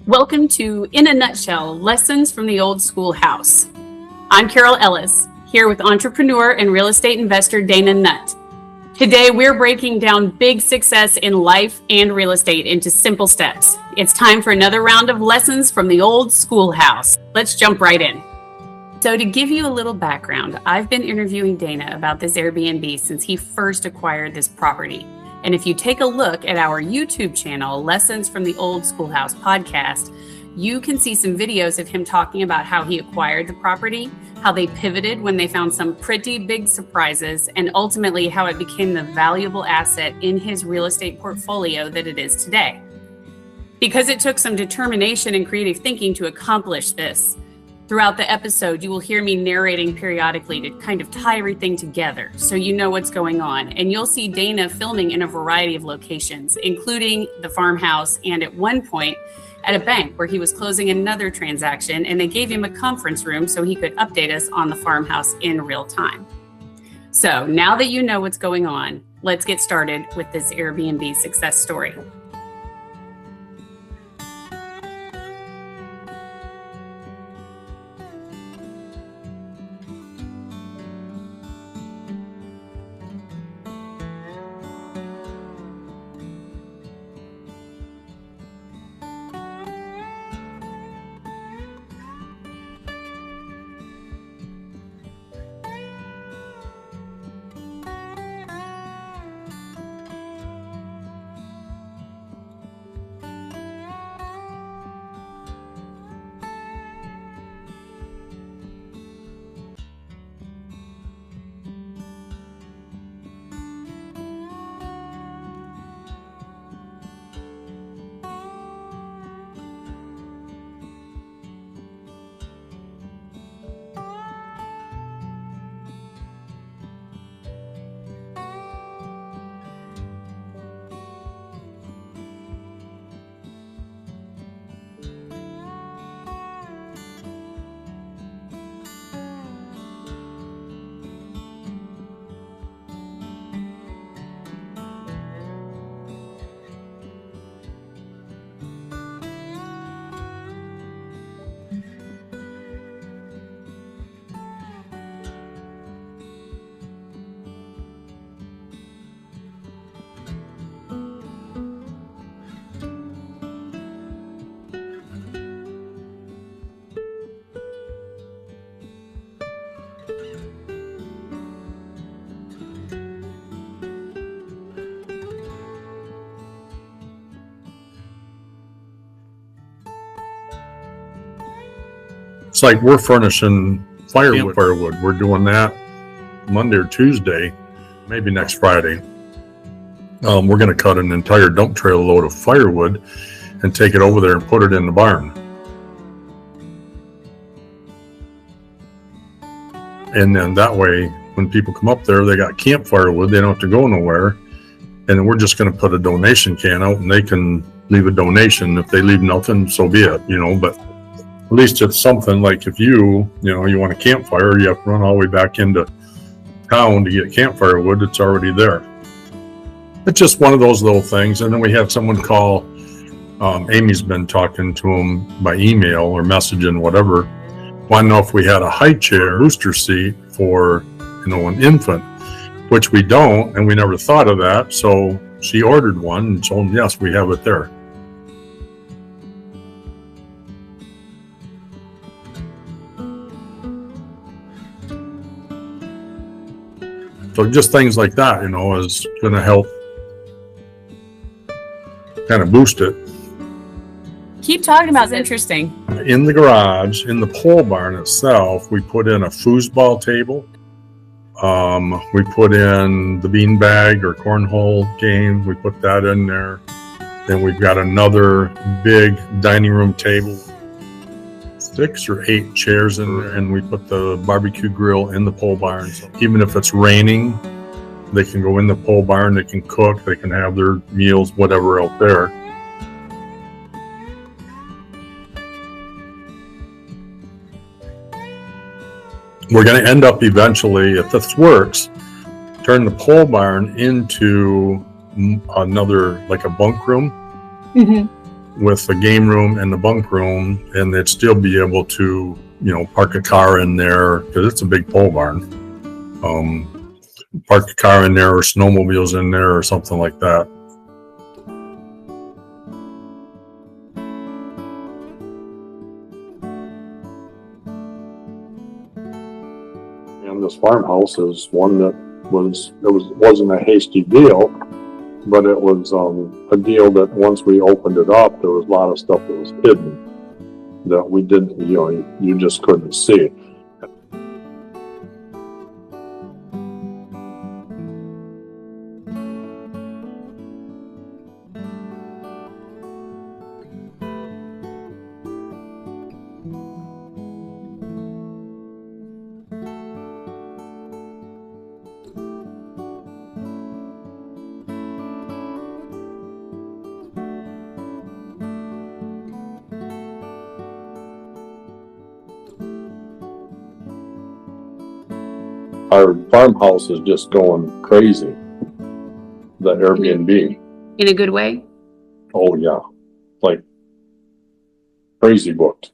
Welcome to In a Nutshell, Lessons from the Old Schoolhouse. I'm Carole Ellis, here with entrepreneur and real estate investor Dana Nutt. Today, we're breaking down big success in life and real estate into simple steps. It's time for another round of lessons from the old schoolhouse. Let's jump right in. So to give you a little background, I've been interviewing Dana about this Airbnb since he first acquired this property. And if you take a look at our YouTube channel, Lessons from the Old Schoolhouse podcast, you can see some videos of him talking about how he acquired the property, how they pivoted when they found some pretty big surprises, and ultimately how it became the valuable asset in his real estate portfolio that it is today. Because it took some determination and creative thinking to accomplish this, throughout the episode, you will hear me narrating periodically to kind of tie everything together so you know what's going on. And you'll see Dana filming in a variety of locations, including the farmhouse and at one point at a bank where he was closing another transaction, and they gave him a conference room so he could update us on the farmhouse in real time. So now that you know what's going on, let's get started with this Airbnb success story. It's like we're furnishing firewood. We're doing that Monday or Tuesday, maybe next Friday. We're going to cut an entire dump trailer load of firewood and take it over there and put it in the barn. And then that way, when people come up there, they got camp firewood. They don't have to go nowhere. And then we're just going to put a donation can out, and they can leave a donation. If they leave nothing, so be it, but at least it's something. Like if you want a campfire, you have to run all the way back into town to get campfire wood. It's already there. It's just one of those little things. And then we had someone call. Amy's been talking to him by email or messaging, whatever. Want to know if we had a high chair booster seat for, an infant, which we don't, and we never thought of that. So she ordered one and told him, yes, we have it there. So just things like that, is going to help kind of boost it. Keep talking about it. Interesting. In the garage, in the pole barn itself, we put in a foosball table. We put in the beanbag or cornhole game. We put that in there. Then we've got another big dining room table. 6 or 8 chairs in there, and we put the barbecue grill in the pole barn. So even if it's raining, they can go in the pole barn, they can cook, they can have their meals, whatever out there. We're going to end up eventually, if this works, turn the pole barn into another, like a bunk room. Mm-hmm. with the game room and the bunk room, and they'd still be able to, park a car in there, because it's a big pole barn. Park a car in there, or snowmobiles in there, or something like that. And this farmhouse is one that wasn't a hasty deal, but it was a deal that once we opened it up, there was a lot of stuff that was hidden that we didn't, you just couldn't see. Our farmhouse is just going crazy. The Airbnb. In a good way? Oh yeah. Like crazy booked.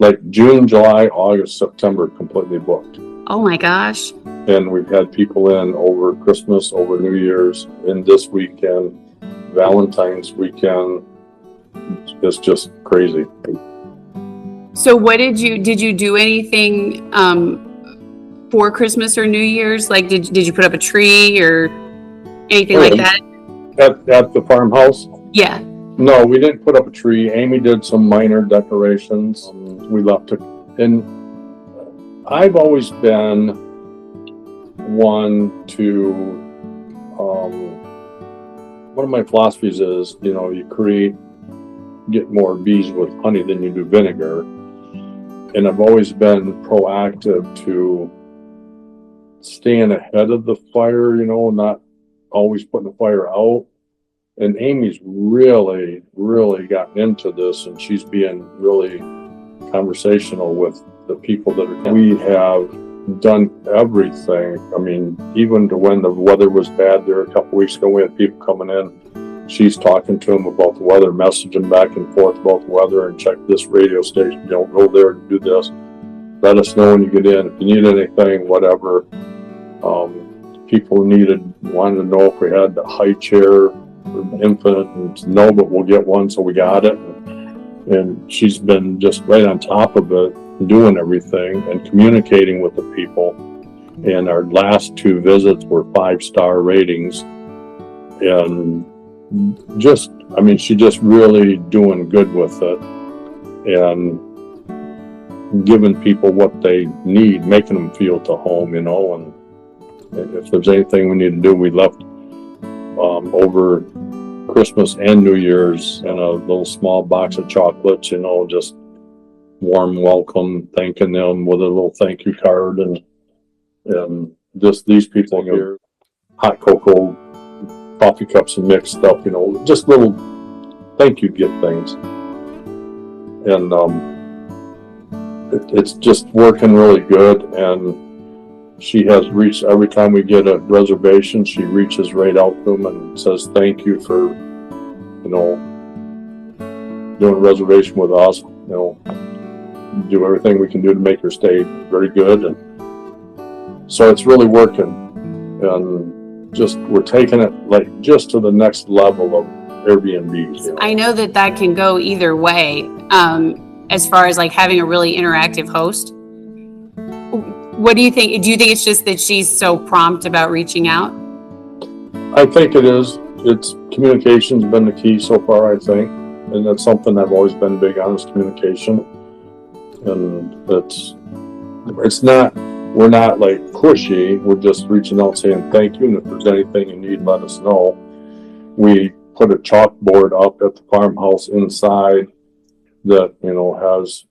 Like June, July, August, September, completely booked. Oh my gosh. And we've had people in over Christmas, over New Year's, in this weekend, Valentine's weekend. It's just crazy. So what did you do anything for Christmas or New Year's? Like, did you put up a tree or anything like that? At the farmhouse? Yeah. No, we didn't put up a tree. Amy did some minor decorations. We left it. And I've always been one to, one of my philosophies is, you get more bees with honey than you do vinegar. And I've always been proactive to staying ahead of the fire, not always putting the fire out. And Amy's really, really gotten into this, and she's being really conversational with the people that are. We have done everything. I mean, even to when the weather was bad there a couple weeks ago, we had people coming in. She's talking to them about the weather, messaging back and forth about the weather, and check this radio station, go there and do this. Let us know when you get in. If you need anything, whatever. People wanted to know if we had the high chair for infant, and no, but we'll get one, so we got it. And she's been just right on top of it, doing everything and communicating with the people. And our last 2 visits were 5-star ratings, and she just really doing good with it and giving people what they need, making them feel to home, and if there's anything we need to do, we left over Christmas and New Year's in a little small box of chocolates, just warm welcome, thanking them with a little thank you card, and just these people here, hot cocoa, coffee cups and mixed stuff, just little thank you gift things. And it's just working really good, and she has reached, every time we get a reservation, she reaches right out to them and says thank you for, doing a reservation with us, do everything we can do to make her stay very good. And so it's really working, and we're taking it just to the next level of Airbnbs. I know that can go either way, as far as having a really interactive host. What do you think? Do you think it's just that she's so prompt about reaching out? I think it is. Communication's been the key so far, I think. And that's something I've always been big on, is communication. And we're not pushy. We're just reaching out saying thank you. And if there's anything you need, let us know. We put a chalkboard up at the farmhouse inside that, has,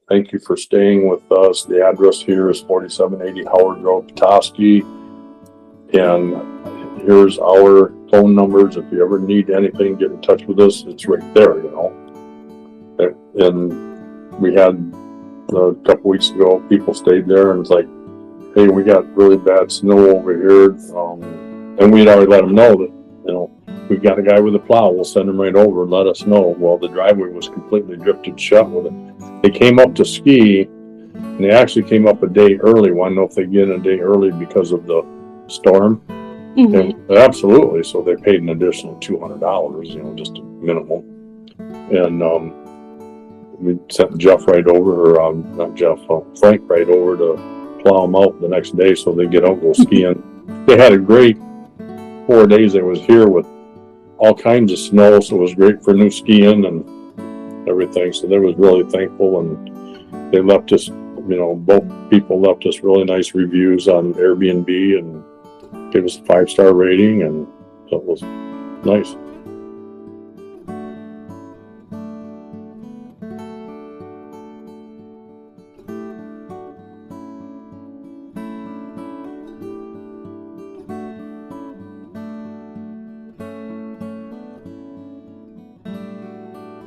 thank you for staying with us. The address here is 4780 Howard Road, Petoskey. And here's our phone numbers. If you ever need anything, get in touch with us. It's right there, And we had a couple weeks ago, people stayed there, and it's like, hey, we got really bad snow over here. And we'd already let them know that, we've got a guy with a plow, we'll send him right over and let us know. Well, the driveway was completely drifted shut with it. They came up to ski, and they actually came up a day early. Want to know if they get in a day early because of the storm? And absolutely. So they paid an additional $200, just a minimum. And we sent Jeff right over, or not Jeff, Frank right over to plow them out the next day so they get out and go skiing. They had a great 4 days they was here with all kinds of snow, so it was great for new skiing and everything. So they was really thankful, and they left us, both people left us really nice reviews on Airbnb and gave us a 5-star rating, and so it was nice.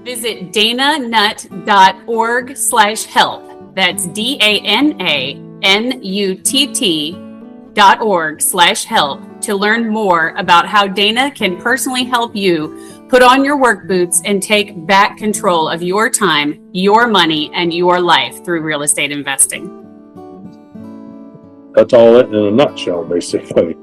Visit dananutt.org/help. That's DANANUTT.org/help to learn more about how Dana can personally help you put on your work boots and take back control of your time, your money, and your life through real estate investing. That's all it in a nutshell, basically.